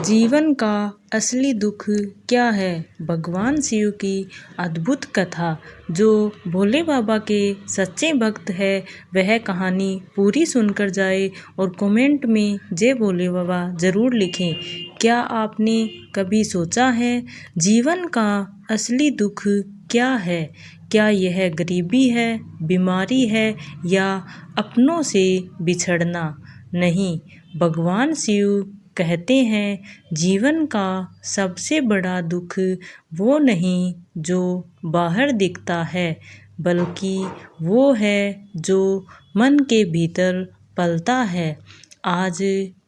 जीवन का असली दुख क्या है? भगवान शिव की अद्भुत कथा। जो भोले बाबा के सच्चे भक्त है वह कहानी पूरी सुनकर जाए और कमेंट में जय भोले बाबा ज़रूर लिखें। क्या आपने कभी सोचा है जीवन का असली दुख क्या है? क्या यह गरीबी है, बीमारी है या अपनों से बिछड़ना? नहीं, भगवान शिव कहते हैं जीवन का सबसे बड़ा दुख वो नहीं जो बाहर दिखता है, बल्कि वो है जो मन के भीतर पलता है। आज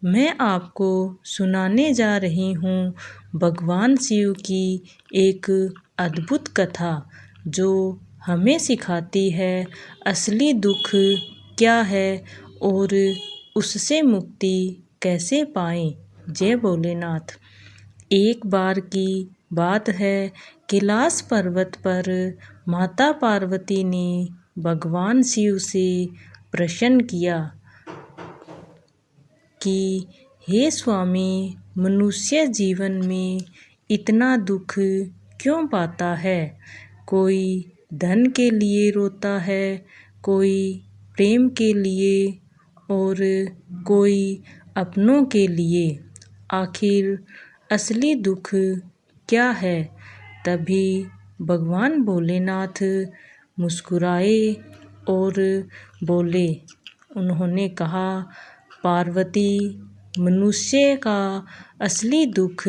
मैं आपको सुनाने जा रही हूँ भगवान शिव की एक अद्भुत कथा जो हमें सिखाती है असली दुख क्या है और उससे मुक्ति कैसे पाएं। जय भोलेनाथ। एक बार की बात है, कैलाश पर्वत पर माता पार्वती ने भगवान शिव से प्रश्न किया कि हे स्वामी, मनुष्य जीवन में इतना दुख क्यों पाता है? कोई धन के लिए रोता है, कोई प्रेम के लिए और कोई अपनों के लिए। आखिर असली दुख क्या है? तभी भगवान भोलेनाथ मुस्कुराए और बोले। उन्होंने कहा, पार्वती, मनुष्य का असली दुख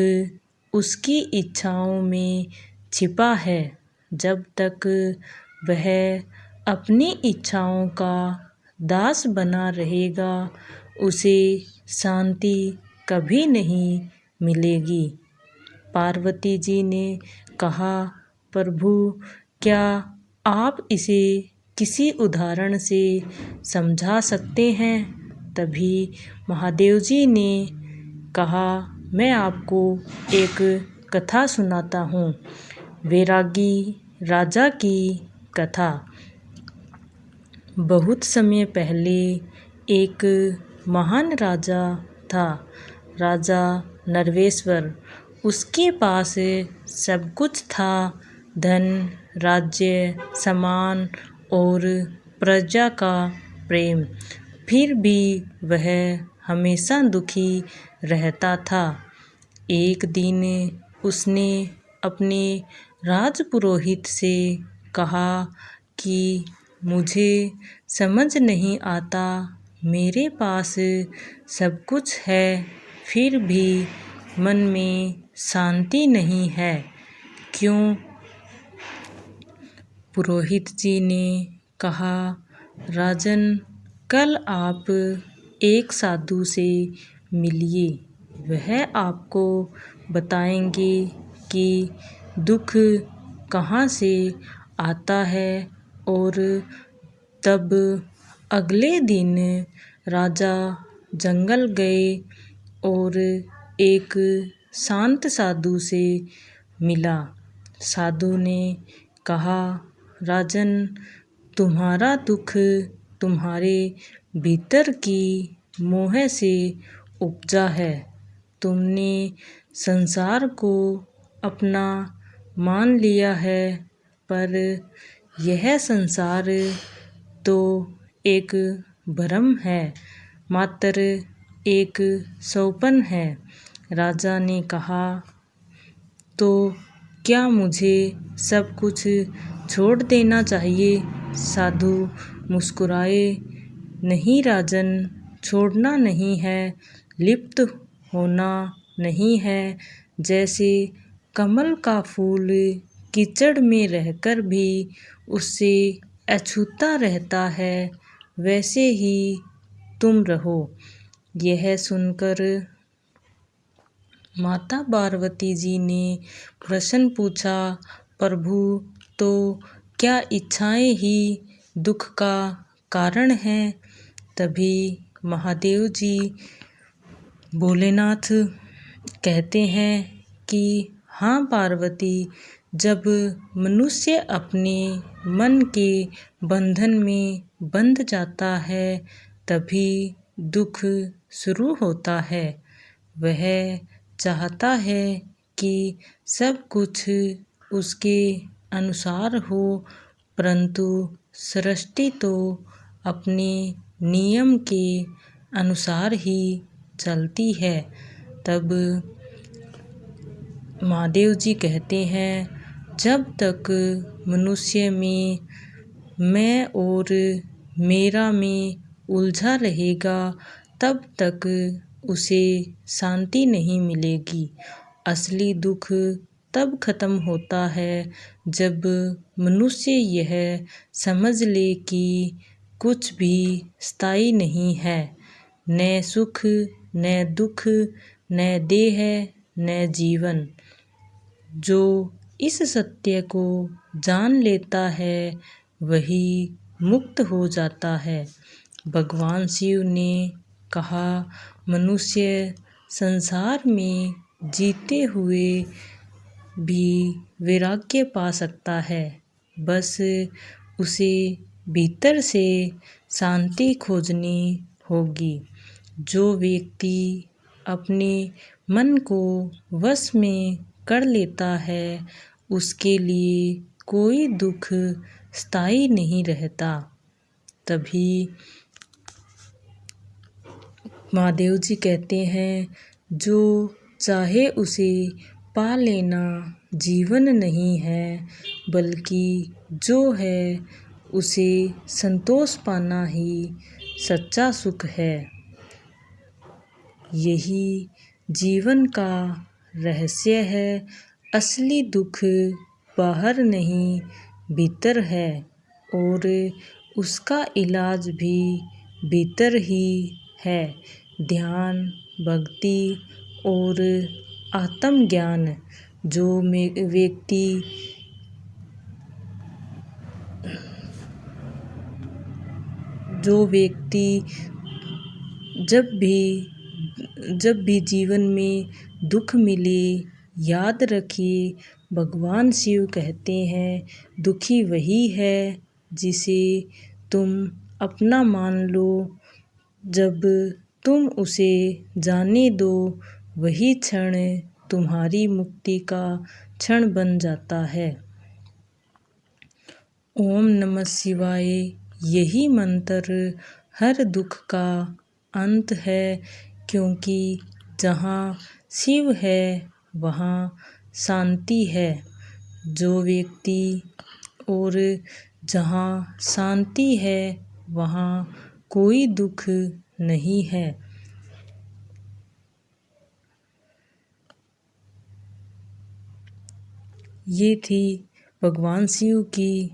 उसकी इच्छाओं में छिपा है। जब तक वह अपनी इच्छाओं का दास बना रहेगा, उसे शांति कभी नहीं मिलेगी। पार्वती जी ने कहा, प्रभु, क्या आप इसे किसी उदाहरण से समझा सकते हैं? तभी महादेव जी ने कहा, मैं आपको एक कथा सुनाता हूँ। वैरागी राजा की कथा। बहुत समय पहले एक महान राजा था, राजा नरवेश्वर। उसके पास सब कुछ था, धन, राज्य, सम्मान और प्रजा का प्रेम। फिर भी वह हमेशा दुखी रहता था। एक दिन उसने अपने राजपुरोहित से कहा कि मुझे समझ नहीं आता, मेरे पास सब कुछ है फिर भी मन में शांति नहीं है, क्यों? पुरोहित जी ने कहा, राजन, कल आप एक साधु से मिलिए। वह आपको बताएंगे कि दुख कहाँ से आता है। और तब अगले दिन राजा जंगल गए और एक शांत साधु से मिला। साधु ने कहा, राजन, तुम्हारा दुख तुम्हारे भीतर की मोह से उपजा है। तुमने संसार को अपना मान लिया है, पर यह संसार तो एक भ्रम है, मात्र एक स्वप्न है। राजा ने कहा, तो क्या मुझे सब कुछ छोड़ देना चाहिए? साधु मुस्कुराए, नहीं राजन, छोड़ना नहीं है, लिप्त होना नहीं है। जैसे कमल का फूल कीचड़ में रहकर भी उससे अछूता रहता है, वैसे ही तुम रहो। यह सुनकर माता पार्वती जी ने प्रश्न पूछा, प्रभु, तो क्या इच्छाएं ही दुख का कारण हैं? तभी महादेव जी भोलेनाथ कहते हैं कि हाँ पार्वती, जब मनुष्य अपने मन के बंधन में बंध जाता है तभी दुख शुरू होता है। वह चाहता है कि सब कुछ उसके अनुसार हो, परंतु सृष्टि तो अपने नियम के अनुसार ही चलती है। तब महादेव जी कहते हैं, जब तक मनुष्य में मैं और मेरा में उलझा रहेगा तब तक उसे शांति नहीं मिलेगी। असली दुख तब खत्म होता है जब मनुष्य यह समझ ले कि कुछ भी स्थायी नहीं है, न सुख न दुख, न देह न जीवन। जो इस सत्य को जान लेता है वही मुक्त हो जाता है। भगवान शिव ने कहा, मनुष्य संसार में जीते हुए भी वैराग्य पा सकता है, बस उसे भीतर से शांति खोजनी होगी। जो व्यक्ति अपने मन को वश में कर लेता है उसके लिए कोई दुख स्थायी नहीं रहता। तभी महादेव जी कहते हैं, जो चाहे उसे पा लेना जीवन नहीं है, बल्कि जो है उसे संतोष पाना ही सच्चा सुख है। यही जीवन का रहस्य है। असली दुख बाहर नहीं भीतर है और उसका इलाज भी भीतर ही है। ध्यान, भक्ति और आत्मज्ञान। जो व्यक्ति जब भी जीवन में दुख मिले, याद रखिए भगवान शिव कहते हैं, दुखी वही है जिसे तुम अपना मान लो। जब तुम उसे जाने दो वही क्षण तुम्हारी मुक्ति का क्षण बन जाता है। ओम नमः शिवाय। यही मंत्र हर दुख का अंत है, क्योंकि जहाँ शिव है वहाँ शांति है। जो व्यक्ति और जहाँ शांति है वहाँ कोई दुख नहीं है। ये थी भगवान शिव की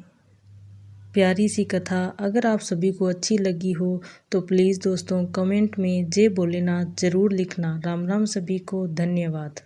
प्यारी सी कथा। अगर आप सभी को अच्छी लगी हो तो प्लीज़ दोस्तों कमेंट में जय भोलेनाथ ज़रूर लिखना। राम राम सभी को, धन्यवाद।